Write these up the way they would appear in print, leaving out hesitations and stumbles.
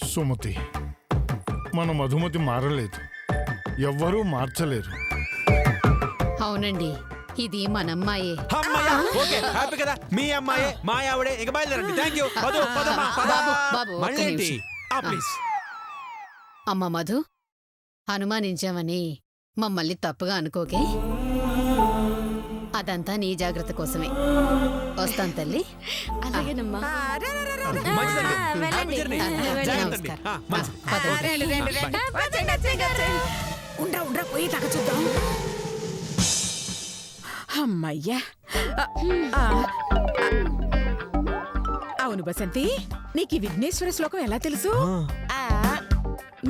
సుమతి, మన మధుమతి మారలేదు, ఎవ్వరూ మార్చలేరు. అవునండి, ఇది మనమ్మాయే. ఓకే, హ్యాపీ కదా? మీ అమ్మాయే మా ఆవిడే. ఇక బయలుదేరండి. Thank you. బాబు, ఒక్క నిమిషం. ప్లీజ్. అమ్మ మధు, అనుమానించామని మమ్మల్ని తప్పుగా అనుకోకే. అదంతా నీ జాగ్రత్త కోసమే. వస్తాను తల్లి. అలాగేనమ్మా. ఉండ్రా పోయి తగ్గ చూద్దాం. అమ్మయ్యా. అవును బసంతి, నీకు ఈ విఘ్నేశ్వర శ్లోకం ఎలా తెలుసు?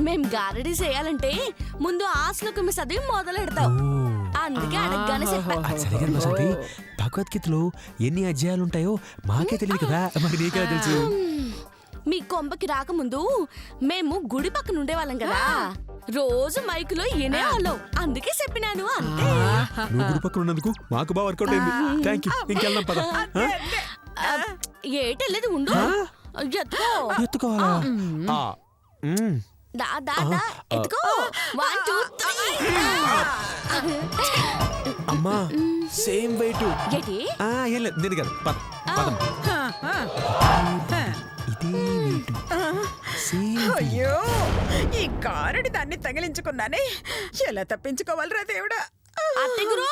మేం గారడీ చేయాలంటే ముందు ఆ శ్లోకం చదివి మొదలెడతాం. అందుకే అడగగానే చెప్పా. భగవద్గీతలో ఎన్ని అధ్యాయాలుంటాయో మాకే తెలియదు కదా, మరి నీకే తెలుసు. మీ కొంపకి రాకముందు మేము గుడి పక్కన ఉండేవాళ్ళం కదా, రోజు మైకులో వినేవాళ్ళం. అందుకే చెప్పినాను అంతే. నువ్వు గుడి పక్కన ఉన్నందుకు మాకు బాగా వర్కౌట్ అయింది. Thank you. ఇంకెళ్దాం పద. ఏటెళ్ళేది ఉండు. ఎత్తుకోవాలా? ఎత్తుకో. 1 2 3. అమ్మా, సేమ్ వెయిట్. ఏంటి? ఏం లేదు, నేను కదా. పద పదం. ఇదే వెయిట్. అయ్యో, ఈ కారుడి దాన్ని తగిలించుకున్నానే, ఎలా తప్పించుకోవాలరా దేవుడా. అత్తెగురు.